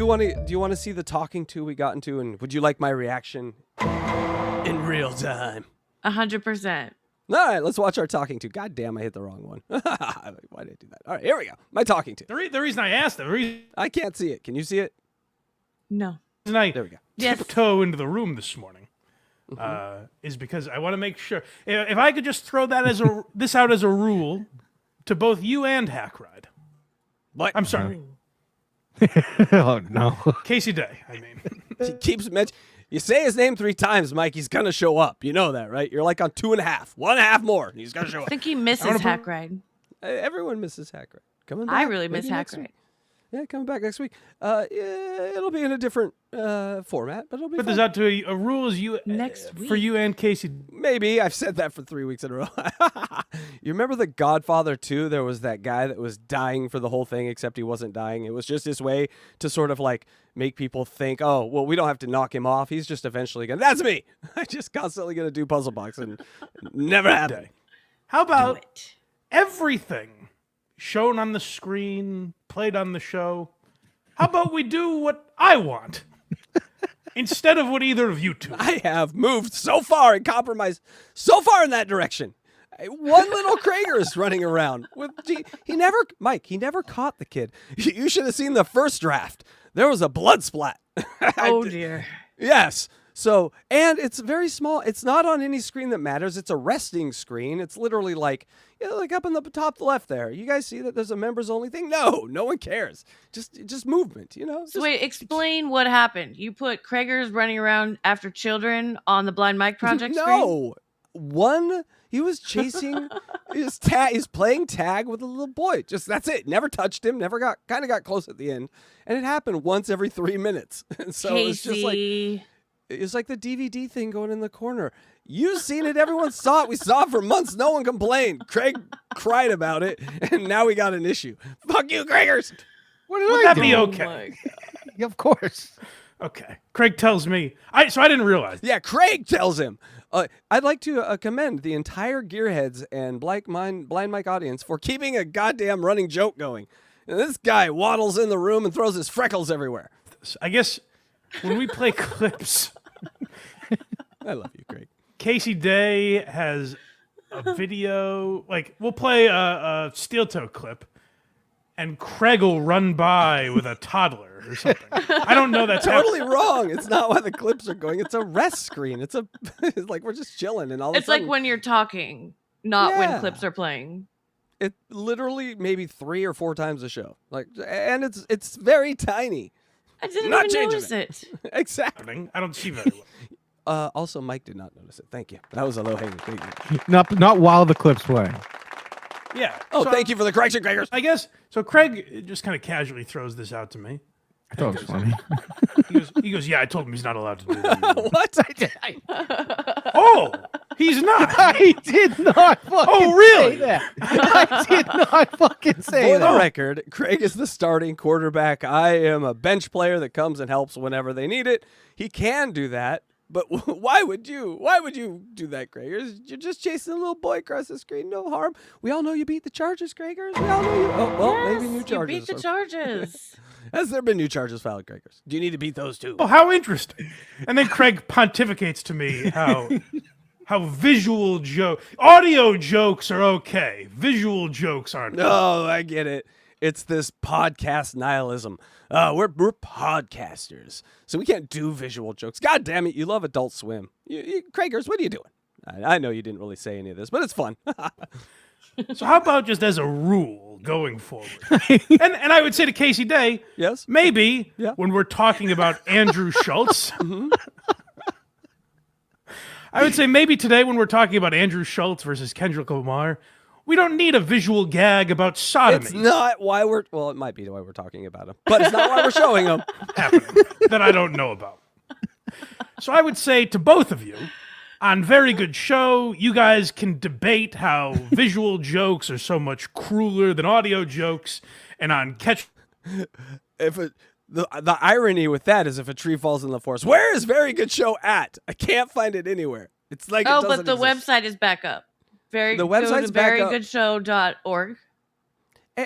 want to see the talking to we got into, and would you like my reaction in real time? 100%. All right, let's watch our talking to. God damn, I hit the wrong one. Why did I do that? All right, here we go. My talking to. The reason I asked, I can't see it. Can you see it? No. I There we go. tiptoe into the room this morning is because I want to make sure. If I could just throw that this out as a rule to both you and Hackride. What? I'm sorry. Oh, no. Casey Day, I mean. He keeps mentioning. You say his name 3 times, Mike, he's going to show up. You know that, right? You're like on 2.5. 1.5 more. He's going to show I up. think he misses Hackride. Everyone misses Hackride. Coming back. I really miss maybe next Hackride. week. Yeah, coming back next week. Yeah, it'll be in a different format, but it'll be Put fun. this out to a rule is you Next week. for you and Casey. Maybe. I've said that for 3 weeks in a row. You remember The Godfather 2? There was that guy that was dying for the whole thing, except he wasn't dying. It was just his way to sort of like make people think, oh, well, we don't have to knock him off. He's just eventually going to... That's me! I'm just constantly going to do Puzzle Box and never happen. How about everything shown on the screen, played on the show? How about we do what I want instead of what either of you two? I have moved so far and compromised so far in that direction. One little Krager is running around. He never caught the kid. You should have seen the first draft. There was a blood splat. Oh, dear. Yes. So, and it's very small. It's not on any screen that matters. It's a resting screen. It's literally like up in the top left there. You guys see that there's a members only thing? No one cares. Just movement, So wait, explain what happened. You put Krager's running around after children on the Blind Mike Project screen? No. He was chasing, he's playing tag with a little boy. Just, that's it. Never touched him, kind of got close at the end. And it happened once every 3 minutes. And so Casey. it's just like... It's like the DVD thing going in the corner. You've seen it. Everyone saw it. We saw it for months. No one complained. Craig cried about it, and now we got an issue. Fuck you, Kraggers. What did Would I that do? be okay? Yeah, of course. Okay. Craig tells me. So I didn't realize. Yeah, Craig tells him. I'd like to commend the entire Gearheads and Blind Mike audience for keeping a goddamn running joke going. And this guy waddles in the room and throws his freckles everywhere. I guess when we play clips, I love you, Craig. Casey Day has a video. Like, we'll play a steel toe clip, and Craig will run by with a toddler or something. I don't know. That's Totally wrong. It's not why the clips are going. It's a rest screen. It's like we're just chilling, and all of a It's sudden, like when you're talking, not when Yeah. clips are playing. it literally maybe 3 or 4 times a show. Like, and it's very tiny. I didn't Not even changing notice it. Exactly. happening. I don't see very well. Also, Mike did not notice it. Thank you. That was a low hanging fruit. Not while the clip's playing. Yeah. Oh, so thank you for the correction, Kraggers. I guess so. Craig just kind of casually throws this out to me. I thought it was funny. He goes, yeah, I told him he's not allowed to do that. What? Oh, he's not. I did not fucking Oh, really? say that. I did not fucking say For the that. record, Craig is the starting quarterback. I am a bench player that comes and helps whenever they need it. He can do that, but why would you? Why would you do that, Craig? You're just chasing a little boy across the screen. No harm. We all know you beat the Chargers, Kraggers. We all know you. Oh, well, Yes, maybe new Chargers. you beat the Chargers. Has there been new charges filed, Kraggers? Do you need to beat those too? Oh, how interesting. And then Craig pontificates to me how visual audio jokes are okay. Visual jokes aren't. No, I get it. It's this podcast nihilism. We're podcasters, so we can't do visual jokes. God damn it, you love Adult Swim. Kraggers, what are you doing? I know you didn't really say any of this, but it's fun. So how about just as a rule going forward? and I would say to Casey Day, Yes? maybe Yeah. when we're talking about Andrew Schultz, I would say maybe today when we're talking about Andrew Schultz versus Kendrick Lamar, we don't need a visual gag about sodomy It's not why we're... Well, it might be why we're talking about him, but it's not why we're showing him. happening that I don't know about. So I would say to both of you, on Very Good Show, you guys can debate how visual jokes are so much crueler than audio jokes, and on Catch... The irony with that is if a tree falls in the forest, where is Very Good Show at? I can't find it anywhere. It's like Oh, it doesn't but the exist. website is back up. The website's back up. verygoodshow.org.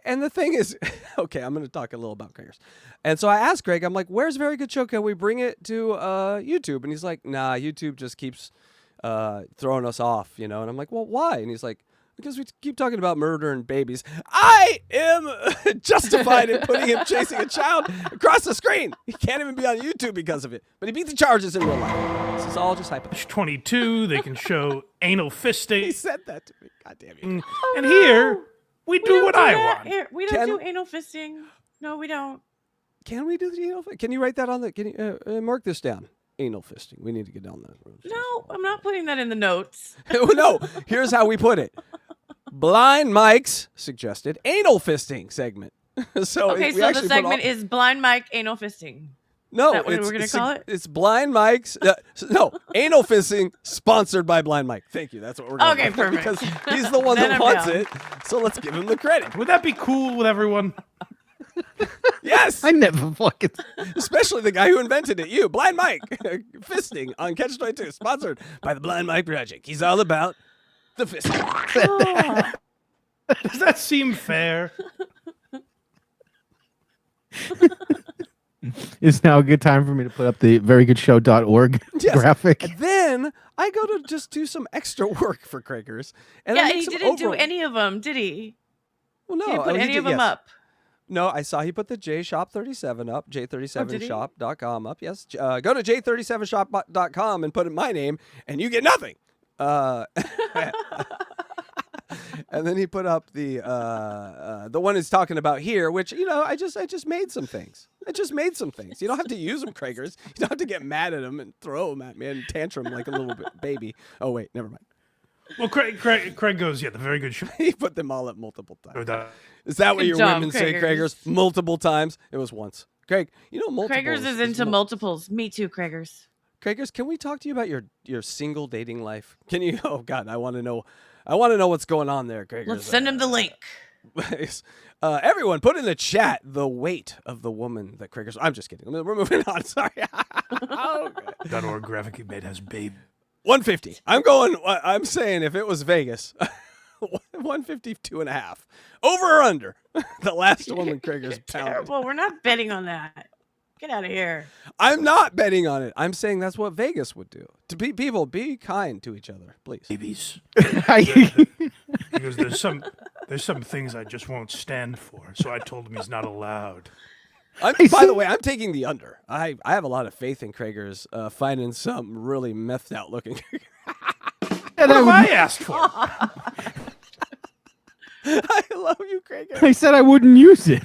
And the thing is, okay, I'm going to talk a little about Craigers. And so I asked Greg, I'm like, where's Very Good Show? Can we bring it to YouTube? And he's like, nah, YouTube just keeps throwing us off, you know? And I'm like, well, why? And he's like, because we keep talking about murder and babies. I am justified in putting him chasing a child across the screen. He can't even be on YouTube because of it. But he beat the charges in real life. This is all just hypothetical. CATCH22, they can show anal He fisting. said that to me. God damn you. And here, we do what I that want. here. We don't do anal fisting. No, we don't. Can we do the anal fisting? Can you write that on the? Can you mark this down? Anal fisting. We need to get down that road. No, I'm not putting that in the notes. No, here's how we put it. Blind Mike's suggested anal fisting segment. So Okay, we so actually the put segment is Blind Mike Anal Fisting. no, that what it's, we're gonna it's, call it? It's Blind Mike's. No, anal fisting sponsored by Blind Mike. Thank you. That's what we're going Okay, with, perfect. because he's the one Then that I'm wants down. it. So let's give him the credit. Would that be cool with everyone? Yes, I never fucking. especially the guy who invented it. You, Blind Mike, fisting on CATCH22, sponsored by the Blind Mike Project. He's all about the fisting. Oh, Does that seem fair? Is now a good time for me to put up the verygoodshow.org Yes. graphic? And then I go to just do some extra work for Craigers. And I yeah, make and he some didn't do over- any of them, did he? Well, no, He didn't put he any did- of them yes. up. No, I saw he put the JShop37 up, did he? j37shop.com up. Yes, go to j37shop.com and put in my name, and you get nothing. And then he put up the one he's talking about here, which I just made some things. I just made some things. You don't have to use them, Craigers. You don't have to get mad at them and throw them at me and tantrum like a little baby. Oh wait, never mind. Well, Craig goes, yeah, the Very Good Show. He put them all up multiple times. That- Is that what Good your job, women say, Craigers. Craigers? Multiple times? It was once. Craig, multiples. Craigers is into multiples. Me too, Craigers. Craigers, can we talk to you about your single dating life? Can you? Oh God, I want to know. I want to know what's going on there, Craigers. Let's send him the link. Everyone, put in the chat the weight of the woman that Craigers. I'm just kidding. We're moving on. Sorry. Okay. .org graphic you made has babe. 150. I'm saying if it was Vegas, 152.5. Over or under? The last one when Craigers pounded. Terrible. We're not betting on that. Get out of here. I'm not betting on it. I'm saying that's what Vegas would do. To be people, be kind to each other, please. Babies. I- Because there's some things I just won't stand for. So I told him he's not allowed. By the way, I'm taking the under. I have a lot of faith in Craigers finding some really methed out looking. What have I asked for? I love you, Craigers. I said I wouldn't use it.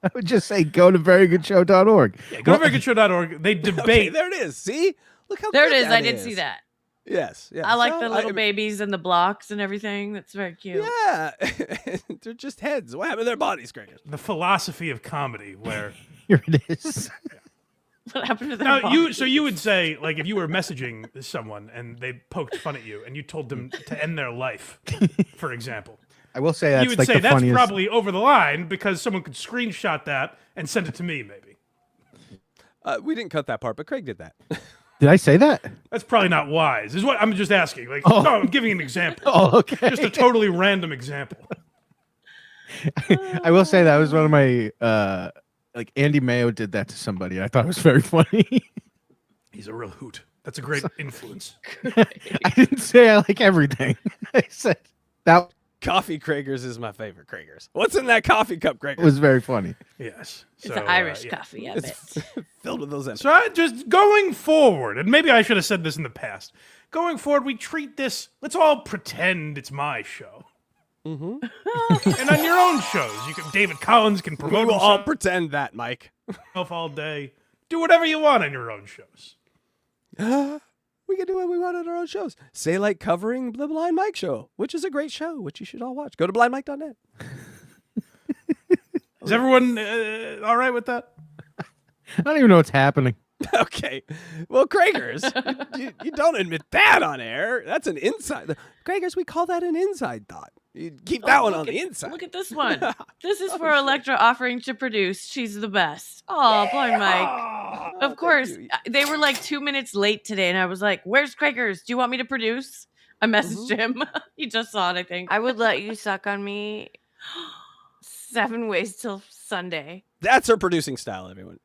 I would just say go to verygoodshow.org. Yeah, go to verygoodshow.org. They debate. Okay, there it is. See? Look how There it good is. that I did see that. Yes. Yeah. I like So, the little babies and the blocks and everything. That's very cute. Yeah. They're just heads. What happened to their bodies, Craigers? The philosophy of comedy, where Here it is. What happened to their now bodies? you would say, like, if you were messaging someone and they poked fun at you and you told them to end their life, for example, I will say that's you would like say the that's funniest. probably over the line because someone could screenshot that and send it to me, maybe. We didn't cut that part, but Craig did that. Did I say that? That's probably not wise. Is what I'm just asking. Like, Oh. no, I'm giving an example. Oh, okay. Just a totally random example. I will say that was one of my like Andy Mayo did that to somebody. I thought it was very funny. He's a real hoot. That's a great influence. I didn't say I like everything. I said that Coffee Craigers is my favorite Craigers. What's in that coffee cup, Craigers? was very funny. Yes. It's So, an Irish yeah. coffee, I It's bet. filled with those. So I just going forward, and maybe I should have said this in the past. Going forward, we treat this. Let's all pretend it's my show. Mm-hmm. And on your own shows, you can. David Collins can We promote will all himself pretend that, Mike. all day. Do whatever you want on your own shows. We can do what we want on our own shows. Say like covering the Blind Mike show, which is a great show, which you should all watch. Go to blindmike.net. Is everyone all right with that? I don't even know what's happening. Okay. Well, Craigers, you don't admit that on air. That's an inside. Craigers, we call that an inside thought. You keep that one on the inside. Look at this one. This is for Electra offering to produce. She's the best. Oh, Blind Mike. Of course. They were like 2 minutes late today, and I was like, where's Craigers? Do you want me to produce? I messaged him. He just saw it, I think. I would let you suck on me 7 ways till Sunday. That's her producing style, everyone.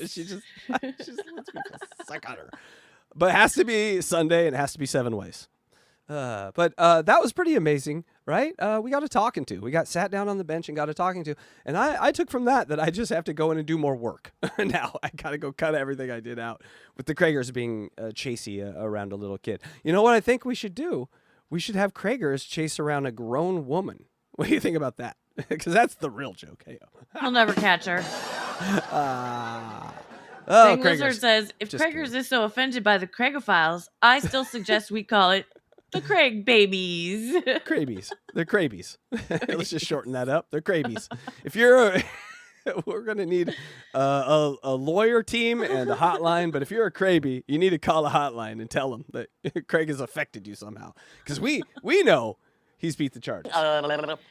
she just lets people suck on her. But it has to be Sunday and it has to be 7 ways. But that was pretty amazing, right? We got a talking to. We got sat down on the bench and got a talking to. And I took from that I just have to go in and do more work. Now I got to go cut everything I did out with the Kragers being chasey around a little kid. You know what I think we should do? We should have Kragers chase around a grown woman. What do you think about that? Because that's the real joke. Hey, He'll never catch her. Oh, Bang Lizard Kragers. says, if Just Kragers kidding. is so offended by the Kragophiles, I still suggest we call it the Craig babies. Krabies. They're Krabies. Let's just shorten that up. They're Krabies. If you're we're going to need a lawyer team and a hotline, but if you're a Krabie, you need to call a hotline and tell them that Craig has affected you somehow. Because we know he's beat the charges.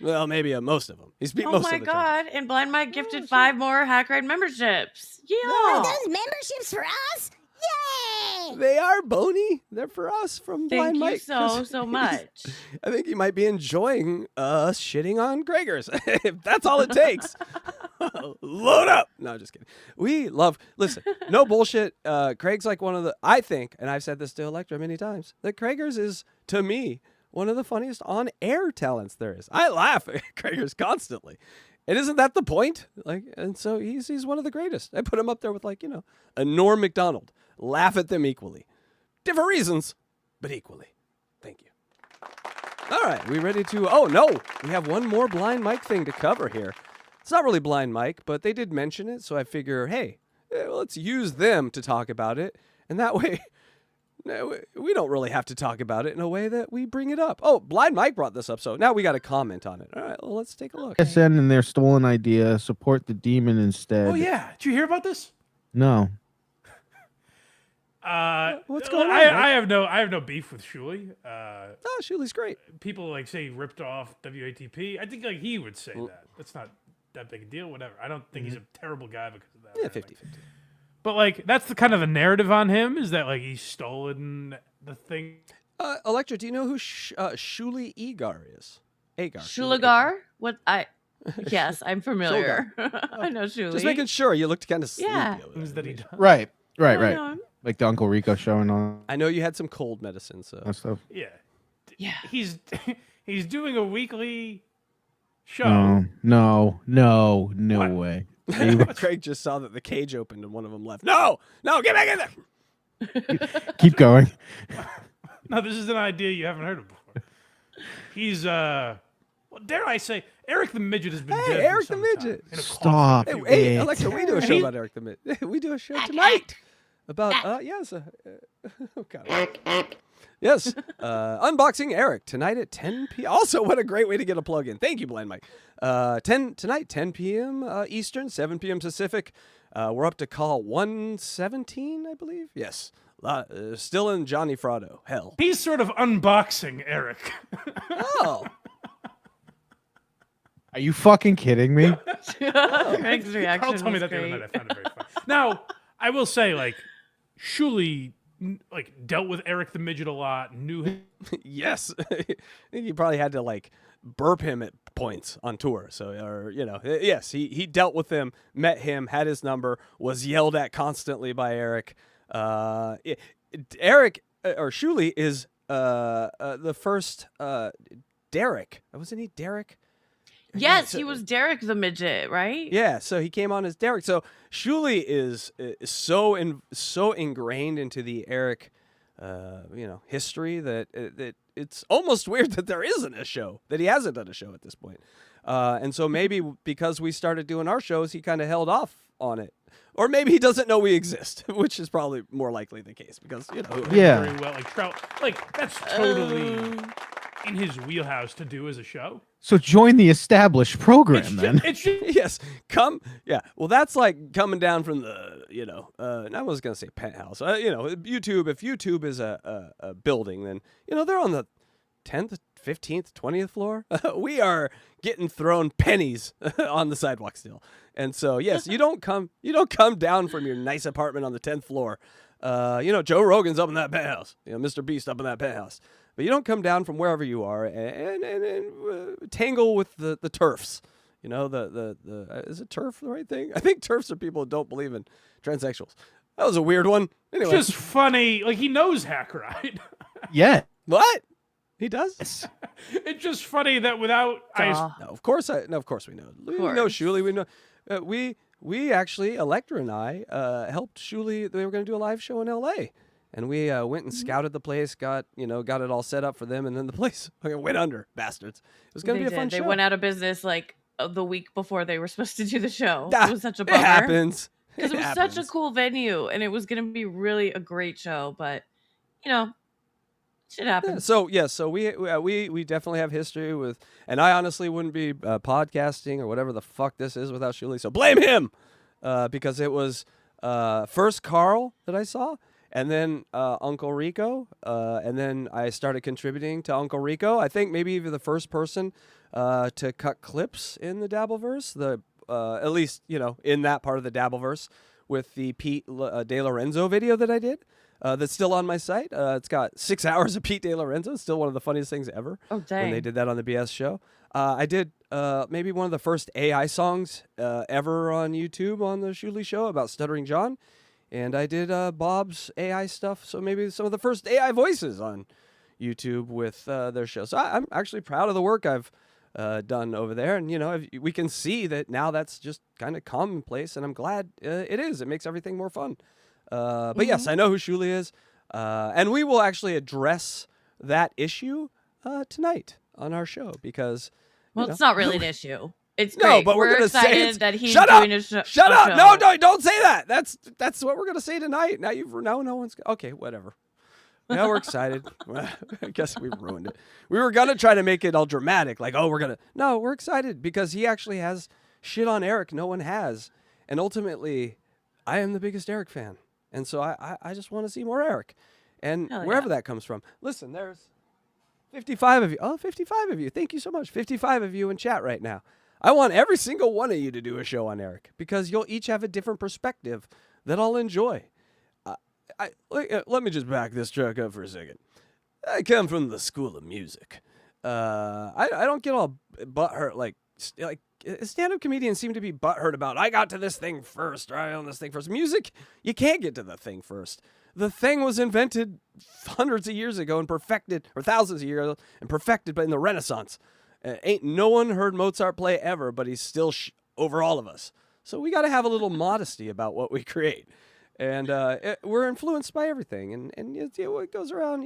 Well, maybe most of them. He's beat Oh most my of the charges. god, and Blind Mike gifted 5 more Hackride memberships. Yeah. Are those memberships for us? Yay! They are, Boney. They're for us from Thank Blind you Mike. so much. I think you might be enjoying us shitting on Kragers. If that's all it takes. Load up. No, just kidding. Listen, no bullshit. Craig's like one of the, I think, and I've said this to Electra many times, that Kragers is, to me, one of the funniest on-air talents there is. I laugh at Kragers constantly. And isn't that the point? And so he's one of the greatest. I put him up there with a Norm Macdonald. Laugh at them equally. Different reasons, but equally. Thank you. All right, we ready to... Oh, no. We have one more Blind Mike thing to cover here. It's not really Blind Mike, but they did mention it, so I figure, hey, let's use them to talk about it. And that way, we don't really have to talk about it in a way that we bring it up. Oh, Blind Mike brought this up, so now we got to comment on it. All right, well, let's take a look. SN and their stolen idea. Support the demon instead. Oh yeah, did you hear about this? No. What's going on? I have no beef with Shuli. Oh, Shuli'S great. People say he ripped off WATP. I think he would say that. That's not that big a deal. Whatever. I don't think he's a terrible guy because of that. Yeah, or anything. 50-50. But that's the kind of the narrative on him is that he's stolen the thing. Electra, do you know who Shuli Egar is? Agar. Shuligar? Yes, I'm familiar. I know Shuli. Just making sure. You looked kind of sleepy. Yeah. over Who's there. that he does? Right. I know him. Like the Uncle Rico show and all I know you had some cold medicine, so. that stuff. Yeah. Yeah. He's doing a weekly show. No What? way. Craig just saw that the cage opened and one of them left. No, get back in there. Keep going. No, this is an idea you haven't heard of before. He's dare I say, Eric the Midget has been Hey, dead for Eric the some time. Midget. In a Stop. coffin. Hey, it. Alexa, we do a show about Eric the Midget. We do a show tonight about yes. Oh God. Yes, unboxing Eric tonight at 10 p.m. Also, what a great way to get a plug in. Thank you, Blind Mike. 10 p.m. Eastern, 7 p.m. Pacific. We're up to call 117, I believe. Yes, still in Johnny Fraudo. Hell. He's sort of unboxing Eric. Oh. Are you fucking kidding me? Craig's reaction Carl told me was that the other great. night. I found it very funny. Now, I will say, Shuli, dealt with Eric the Midget a lot, knew him. Yes. I think he probably had to burp him at points on tour. So, yes, he dealt with him, met him, had his number, was yelled at constantly by Eric. Eric or Shuli is the first Derek. Wasn't he Derek? Yes, he was Derek the Midget, right? Yeah, so he came on as Derek. So Shuli is so ingrained into the Eric, history that it's almost weird that there isn't a show, that he hasn't done a show at this point. And so maybe because we started doing our shows, he kind of held off on it. Or maybe he doesn't know we exist, which is probably more likely the case because, Yeah. very well. Trout, that's totally in his wheelhouse to do as a show. So join the established program then. It's just, yes, yeah. Well, that's like coming down from the, I was going to say penthouse. YouTube, if YouTube is a building, then, they're on the 10th, 15th, 20th floor. We are getting thrown pennies on the sidewalk still. And so, yes, you don't come down from your nice apartment on the 10th floor Joe Rogan's up in that penthouse. Mr. Beast up in that penthouse. But you don't come down from wherever you are and tangle with the turfs. Is it turf the right thing? I think turfs are people who don't believe in transsexuals. That was a weird one. Anyway. Just funny. Like, he knows Hackride. Yeah. What? He does? It's just funny that without... No, of course we know. We know Shuli. We know... We actually, ELECTRA and I, helped Shuli. They were going to do a live show in L.A., and we went and scouted the place, got it all set up for them, and then the place went under, bastards. It was going to be a fun show. They went out of business like the week before they were supposed to do the show. It was such a bummer. It happens. Because it was such a cool venue, and it was going to be really a great show, but, shit happens. So we definitely have history with, and I honestly wouldn't be podcasting or whatever the fuck this is without Shuli. So blame him, because it was first Carl that I saw, and then Uncle Rico, and then I started contributing to Uncle Rico. I think maybe even the first person to cut clips in the Dabbleverse, at least in that part of the Dabbleverse, with the Pete De Lorenzo video that I did. That's still on my site. It's got 6 hours of Pete De Lorenzo. It's still one of the funniest things ever. Oh, dang. When they did that on the BS show. I did maybe one of the first AI songs ever on YouTube on the Shuli show about Stuttering John. And I did Bob's AI stuff. So maybe some of the first AI voices on YouTube with their show. So I'm actually proud of the work I've done over there. And, we can see that now that's just kind of commonplace. And I'm glad it is. It makes everything more fun. But yes, I know who Shuli is, and we will actually address that issue tonight on our show because. It's not really an issue. It's great. No, but we're gonna excited say that he's shut doing up! a show. Shut up! No, don't say that. That's what we're gonna say tonight. Now no one's okay. Whatever. Now we're excited. I guess we ruined it. We were gonna try to make it all dramatic, like we're excited because he actually has shit on Eric no one has, and ultimately, I am the biggest Eric fan. And so I just want to see more Eric. And wherever that comes from. Listen, there's 55 of you. Oh, 55 of you. Thank you so much. 55 of you in chat right now. I want every single one of you to do a show on Eric because you'll each have a different perspective that I'll enjoy. Let me just back this truck up for a second. I come from the School of Music. I don't get all butthurt like stand-up comedians seem to be butthurt about, I got to this thing first, or I own this thing first. Music, you can't get to the thing first. The thing was invented hundreds of years ago and perfected, or thousands of years ago, and perfected in the Renaissance. Ain't no one heard Mozart play ever, but he's still over all of us. So we got to have a little modesty about what we create. And we're influenced by everything. And it goes around,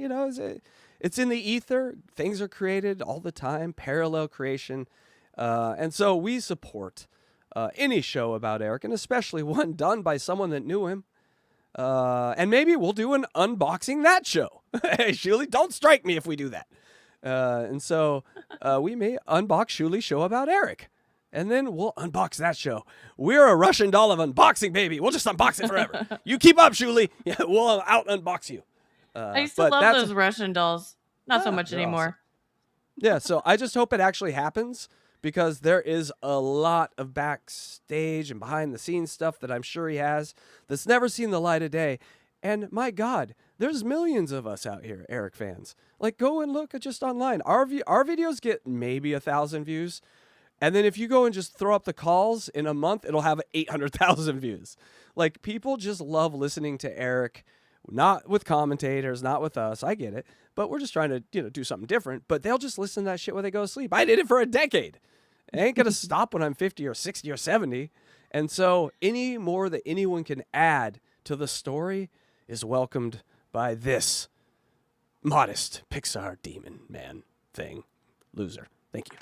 it's in the ether. Things are created all the time, parallel creation. And so we support any show about Eric, and especially one done by someone that knew him. And maybe we'll do an unboxing that show. Hey, Shuli, don't strike me if we do that. And so we may unbox Shuli's show about Eric. And then we'll unbox that show. We're a Russian doll of unboxing, baby. We'll just unbox it forever. You keep up, Shuli. Yeah, we'll out-unbox you. I used to love those Russian dolls. Not so much anymore. Awesome. Yeah, so I just hope it actually happens. Because there is a lot of backstage and behind-the-scenes stuff that I'm sure he has that's never seen the light of day. And my God, there's millions of us out here, Eric fans. Like, go and look at just online. Our videos get maybe 1,000 views. And then if you go and just throw up the calls in a month, it'll have 800,000 views. Like, people just love listening to Eric, not with commentators, not with us. I get it. But we're just trying to, do something different. But they'll just listen to that shit when they go to sleep. I did it for a decade. I ain't going to stop when I'm 50 or 60 or 70. And so any more that anyone can add to the story is welcomed by this modest Pixar demon man thing. Loser. Thank you.